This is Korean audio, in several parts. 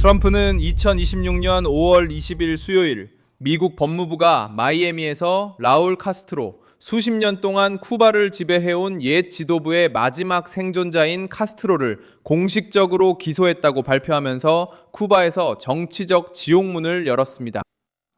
트럼프는 2026년 5월 20일 수요일 미국 법무부가 마이애미에서 라울 카스트로 수십 년 동안 쿠바를 지배해온 옛 지도부의 마지막 생존자인 카스트로를 공식적으로 기소했다고 발표하면서 쿠바에서 정치적 지옥문을 열었습니다.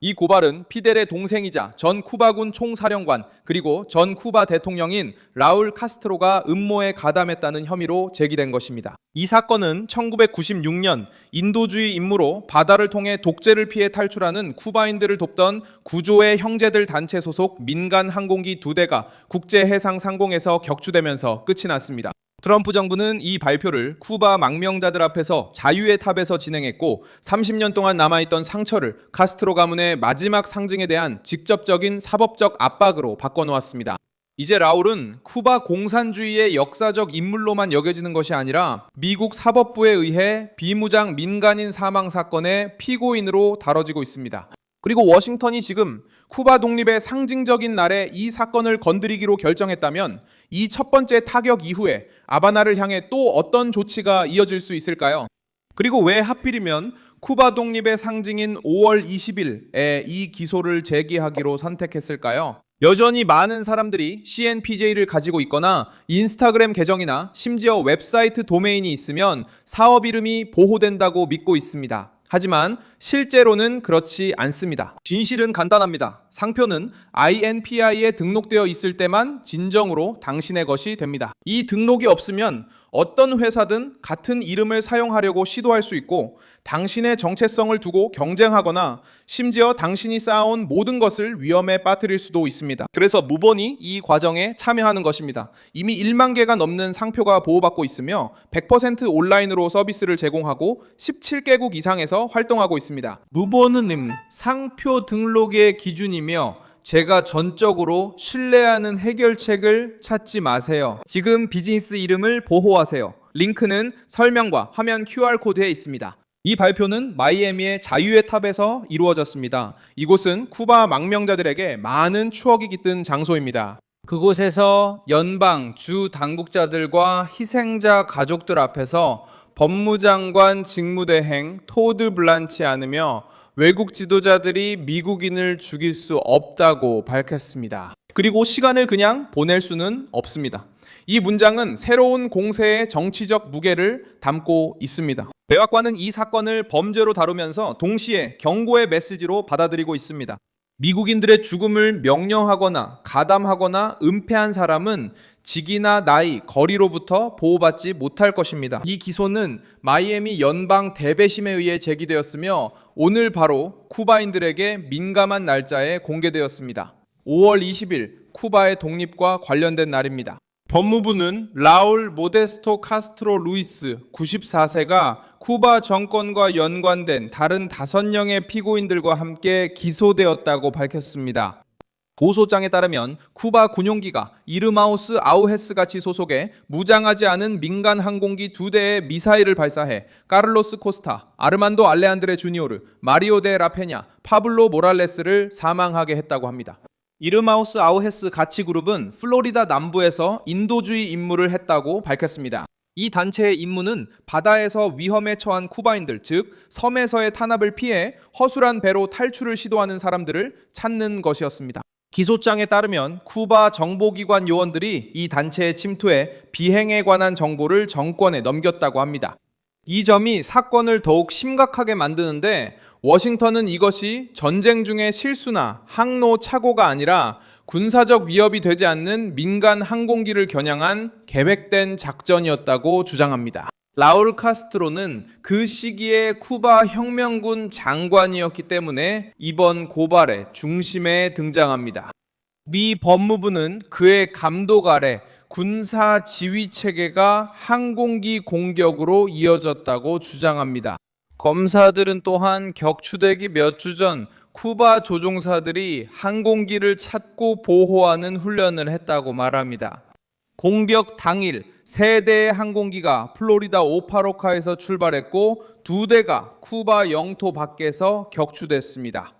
이 고발은 피델의 동생이자 전 쿠바군 총사령관 그리고 전 쿠바 대통령인 라울 카스트로가 음모에 가담했다는 혐의로 제기된 것입니다. 이 사건은 1996년 인도주의 임무로 바다를 통해 독재를 피해 탈출하는 쿠바인들을 돕던 구조의 형제들 단체 소속 민간 항공기 2대가 국제해상상공에서 격추되면서 끝이 났습니다. 트럼프 정부는 이 발표를 쿠바 망명자들 앞에서 자유의 탑에서 진행했고 30년 동안 남아있던 상처를 카스트로 가문의 마지막 상징에 대한 직접적인 사법적 압박으로 바꿔놓았습니다. 이제 라울은 쿠바 공산주의의 역사적 인물로만 여겨지는 것이 아니라 미국 사법부에 의해 비무장 민간인 사망 사건의 피고인으로 다뤄지고 있습니다. 그리고 워싱턴이 지금 쿠바 독립의 상징적인 날에 이 사건을 건드리기로 결정했다면 이 첫 번째 타격 이후에 아바나를 향해 또 어떤 조치가 이어질 수 있을까요? 그리고 왜 하필이면 쿠바 독립의 상징인 5월 20일에 이 기소를 제기하기로 선택했을까요? 여전히 많은 사람들이 CNPJ를 가지고 있거나 인스타그램 계정이나 심지어 웹사이트 도메인이 있으면 사업 이름이 보호된다고 믿고 있습니다. 하지만 실제로는 그렇지 않습니다. 진실은 간단합니다. 상표는 INPI에 등록되어 있을 때만 진정으로 당신의 것이 됩니다. 이 등록이 없으면 어떤 회사든 같은 이름을 사용하려고 시도할 수 있고 당신의 정체성을 두고 경쟁하거나 심지어 당신이 쌓아온 모든 것을 위험에 빠뜨릴 수도 있습니다. 그래서 무본이 이 과정에 참여하는 것입니다. 이미 1만 개가 넘는 상표가 보호받고 있으며 100% 온라인으로 서비스를 제공하고 17개국 이상에서 활동하고 있습니다. 무본은 상표 등록의 기준이며 제가 전적으로 신뢰하는 해결책을 찾지 마세요. 지금 비즈니스 이름을 보호하세요. 링크는 설명과 화면 QR코드에 있습니다. 이 발표는 마이애미의 자유의 탑에서 이루어졌습니다. 이곳은 쿠바 망명자들에게 많은 추억이 깃든 장소입니다. 그곳에서 연방 주 당국자들과 희생자 가족들 앞에서 법무장관 직무대행 토드 블란치 않으며 외국 지도자들이 미국인을 죽일 수 없다고 밝혔습니다. 그리고 시간을 그냥 보낼 수는 없습니다. 이 문장은 새로운 공세의 정치적 무게를 담고 있습니다. 백악관은 이 사건을 범죄로 다루면서 동시에 경고의 메시지로 받아들이고 있습니다. 미국인들의 죽음을 명령하거나 가담하거나 은폐한 사람은 직이나 나이, 거리로부터 보호받지 못할 것입니다. 이 기소는 마이애미 연방 대배심에 의해 제기되었으며 오늘 바로 쿠바인들에게 민감한 날짜에 공개되었습니다. 5월 20일 쿠바의 독립과 관련된 날입니다. 법무부는 라울 모데스토 카스트로 루이스 94세가 쿠바 정권과 연관된 다른 5명의 피고인들과 함께 기소되었다고 밝혔습니다. 고소장에 따르면 쿠바 군용기가 이르마우스 아우헤스 가치 소속의 무장하지 않은 민간 항공기 2대의 미사일을 발사해 카를로스 코스타, 아르만도 알레안드레 주니오르, 마리오 데 라페냐, 파블로 모랄레스를 사망하게 했다고 합니다. 이르마우스 아우헤스 가치 그룹은 플로리다 남부에서 인도주의 임무를 했다고 밝혔습니다. 이 단체의 임무는 바다에서 위험에 처한 쿠바인들, 즉 섬에서의 탄압을 피해 허술한 배로 탈출을 시도하는 사람들을 찾는 것이었습니다. 기소장에 따르면 쿠바 정보기관 요원들이 이 단체에 침투해 비행에 관한 정보를 정권에 넘겼다고 합니다. 이 점이 사건을 더욱 심각하게 만드는데 워싱턴은 이것이 전쟁 중의 실수나 항로 착오가 아니라 군사적 위협이 되지 않는 민간 항공기를 겨냥한 계획된 작전이었다고 주장합니다. 라울 카스트로는 그 시기에 쿠바 혁명군 장관이었기 때문에 이번 고발의 중심에 등장합니다. 미 법무부는 그의 감독 아래 군사 지휘 체계가 항공기 공격으로 이어졌다고 주장합니다. 검사들은 또한 격추되기 몇 주 전 쿠바 조종사들이 항공기를 찾고 보호하는 훈련을 했다고 말합니다. 공격 당일 3대의 항공기가 플로리다 오파로카에서 출발했고 2대가 쿠바 영토 밖에서 격추됐습니다.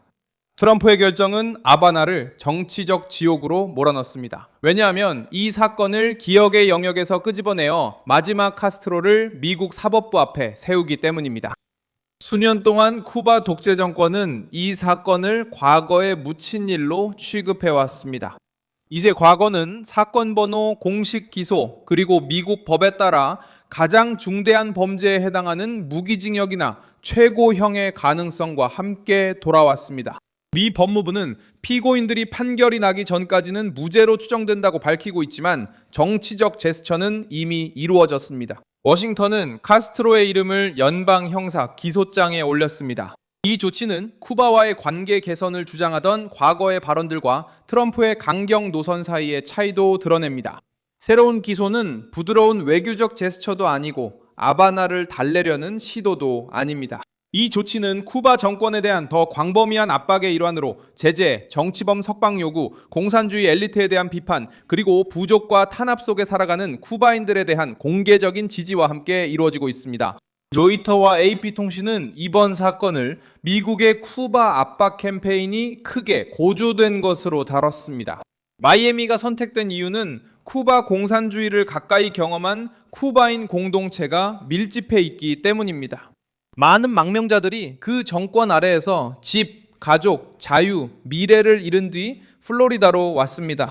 트럼프의 결정은 아바나를 정치적 지옥으로 몰아넣습니다. 왜냐하면 이 사건을 기억의 영역에서 끄집어내어 마지막 카스트로를 미국 사법부 앞에 세우기 때문입니다. 수년 동안 쿠바 독재 정권은 이 사건을 과거에 묻힌 일로 취급해 왔습니다. 이제 과거는 사건 번호, 공식 기소, 그리고 미국 법에 따라 가장 중대한 범죄에 해당하는 무기징역이나 최고형의 가능성과 함께 돌아왔습니다. 미 법무부는 피고인들이 판결이 나기 전까지는 무죄로 추정된다고 밝히고 있지만 정치적 제스처는 이미 이루어졌습니다. 워싱턴은 카스트로의 이름을 연방 형사 기소장에 올렸습니다. 이 조치는 쿠바와의 관계 개선을 주장하던 과거의 발언들과 트럼프의 강경 노선 사이의 차이도 드러냅니다. 새로운 기소는 부드러운 외교적 제스처도 아니고 아바나를 달래려는 시도도 아닙니다. 이 조치는 쿠바 정권에 대한 더 광범위한 압박의 일환으로 제재, 정치범 석방 요구, 공산주의 엘리트에 대한 비판, 그리고 부족과 탄압 속에 살아가는 쿠바인들에 대한 공개적인 지지와 함께 이루어지고 있습니다. 로이터와 AP통신은 이번 사건을 미국의 쿠바 압박 캠페인이 크게 고조된 것으로 다뤘습니다. 마이애미가 선택된 이유는 쿠바 공산주의를 가까이 경험한 쿠바인 공동체가 밀집해 있기 때문입니다. 많은 망명자들이 그 정권 아래에서 집, 가족, 자유, 미래를 잃은 뒤 플로리다로 왔습니다.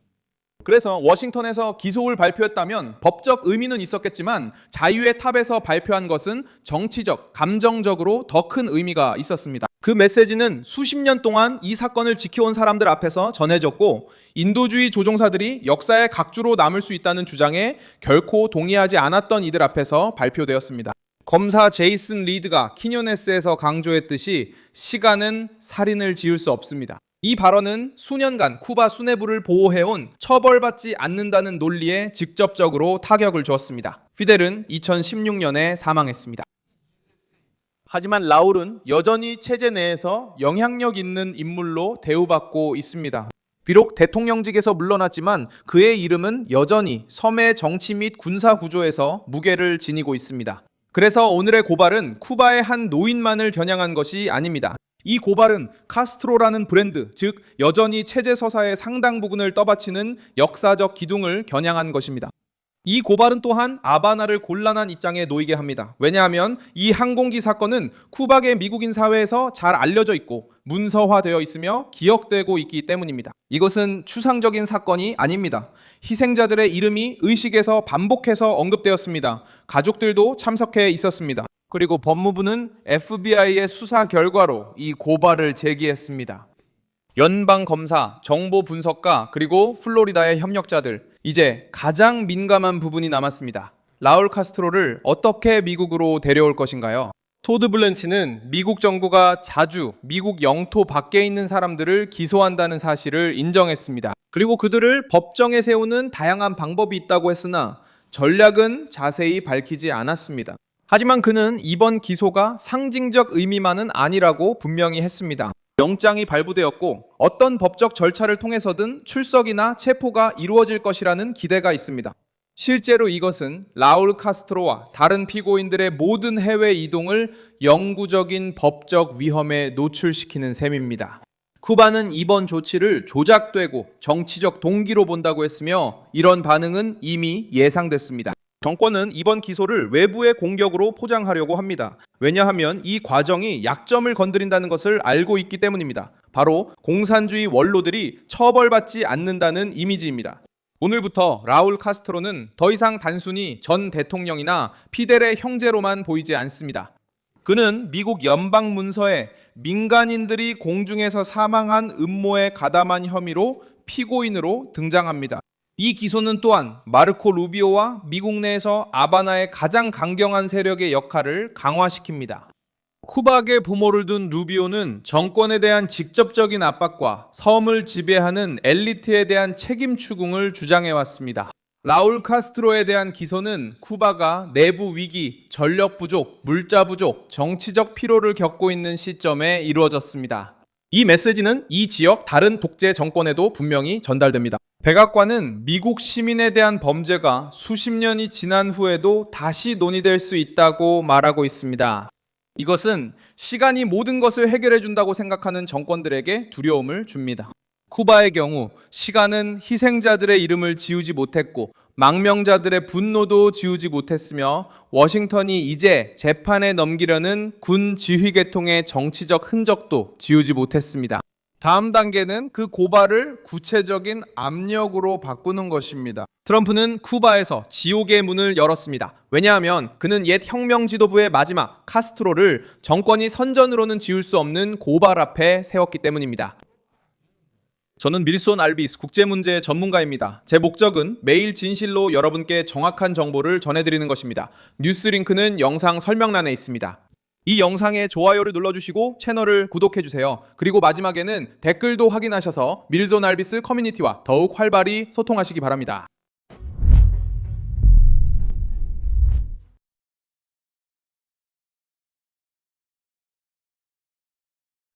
그래서 워싱턴에서 기소를 발표했다면 법적 의미는 있었겠지만 자유의 탑에서 발표한 것은 정치적, 감정적으로 더 큰 의미가 있었습니다. 그 메시지는 수십 년 동안 이 사건을 지켜온 사람들 앞에서 전해졌고 인도주의 조종사들이 역사의 각주로 남을 수 있다는 주장에 결코 동의하지 않았던 이들 앞에서 발표되었습니다. 검사 제이슨 리드가 키뇨네스에서 강조했듯이 시간은 살인을 지을 수 없습니다. 이 발언은 수년간 쿠바 수뇌부를 보호해온 처벌받지 않는다는 논리에 직접적으로 타격을 주었습니다. 피델은 2016년에 사망했습니다. 하지만 라울은 여전히 체제 내에서 영향력 있는 인물로 대우받고 있습니다. 비록 대통령직에서 물러났지만 그의 이름은 여전히 섬의 정치 및 군사 구조에서 무게를 지니고 있습니다. 그래서 오늘의 고발은 쿠바의 한 노인만을 겨냥한 것이 아닙니다. 이 고발은 카스트로라는 브랜드, 즉 여전히 체제 서사의 상당 부분을 떠받치는 역사적 기둥을 겨냥한 것입니다. 이 고발은 또한 아바나를 곤란한 입장에 놓이게 합니다. 왜냐하면 이 항공기 사건은 쿠바계 미국인 사회에서 잘 알려져 있고 문서화되어 있으며 기억되고 있기 때문입니다. 이것은 추상적인 사건이 아닙니다. 희생자들의 이름이 의식에서 반복해서 언급되었습니다. 가족들도 참석해 있었습니다. 그리고 법무부는 FBI의 수사 결과로 이 고발을 제기했습니다. 연방검사, 정보분석가, 그리고 플로리다의 협력자들, 이제 가장 민감한 부분이 남았습니다. 라울 카스트로를 어떻게 미국으로 데려올 것인가요? 토드 블렌치는 미국 정부가 자주 미국 영토 밖에 있는 사람들을 기소한다는 사실을 인정했습니다. 그리고 그들을 법정에 세우는 다양한 방법이 있다고 했으나 전략은 자세히 밝히지 않았습니다. 하지만 그는 이번 기소가 상징적 의미만은 아니라고 분명히 했습니다. 영장이 발부되었고 어떤 법적 절차를 통해서든 출석이나 체포가 이루어질 것이라는 기대가 있습니다. 실제로 이것은 라울 카스트로와 다른 피고인들의 모든 해외 이동을 영구적인 법적 위험에 노출시키는 셈입니다. 쿠바는 이번 조치를 조작되고 정치적 동기로 본다고 했으며 이런 반응은 이미 예상됐습니다. 정권은 이번 기소를 외부의 공격으로 포장하려고 합니다. 왜냐하면 이 과정이 약점을 건드린다는 것을 알고 있기 때문입니다. 바로 공산주의 원로들이 처벌받지 않는다는 이미지입니다. 오늘부터 라울 카스트로는 더 이상 단순히 전 대통령이나 피델의 형제로만 보이지 않습니다. 그는 미국 연방 문서에 민간인들이 공중에서 사망한 음모에 가담한 혐의로 피고인으로 등장합니다. 이 기소는 또한 마르코 루비오와 미국 내에서 아바나의 가장 강경한 세력의 역할을 강화시킵니다. 쿠바계 부모를 둔 루비오는 정권에 대한 직접적인 압박과 섬을 지배하는 엘리트에 대한 책임 추궁을 주장해왔습니다. 라울 카스트로에 대한 기소는 쿠바가 내부 위기, 전력 부족, 물자 부족, 정치적 피로를 겪고 있는 시점에 이루어졌습니다. 이 메시지는 이 지역 다른 독재 정권에도 분명히 전달됩니다. 백악관은 미국 시민에 대한 범죄가 수십 년이 지난 후에도 다시 논의될 수 있다고 말하고 있습니다. 이것은 시간이 모든 것을 해결해 준다고 생각하는 정권들에게 두려움을 줍니다. 쿠바의 경우 시간은 희생자들의 이름을 지우지 못했고 망명자들의 분노도 지우지 못했으며 워싱턴이 이제 재판에 넘기려는 군 지휘 계통의 정치적 흔적도 지우지 못했습니다. 다음 단계는 그 고발을 구체적인 압력으로 바꾸는 것입니다. 트럼프는 쿠바에서 지옥의 문을 열었습니다. 왜냐하면 그는 옛 혁명 지도부의 마지막 카스트로를 정권이 선전으로는 지울 수 없는 고발 앞에 세웠기 때문입니다. 저는 밀손 알비스 국제문제 전문가입니다. 제 목적은 매일 진실로 여러분께 정확한 정보를 전해드리는 것입니다. 뉴스 링크는 영상 설명란에 있습니다. 이 영상에 좋아요를 눌러주시고 채널을 구독해주세요. 그리고 마지막에는 댓글도 확인하셔서 밀손 알비스 커뮤니티와 더욱 활발히 소통하시기 바랍니다.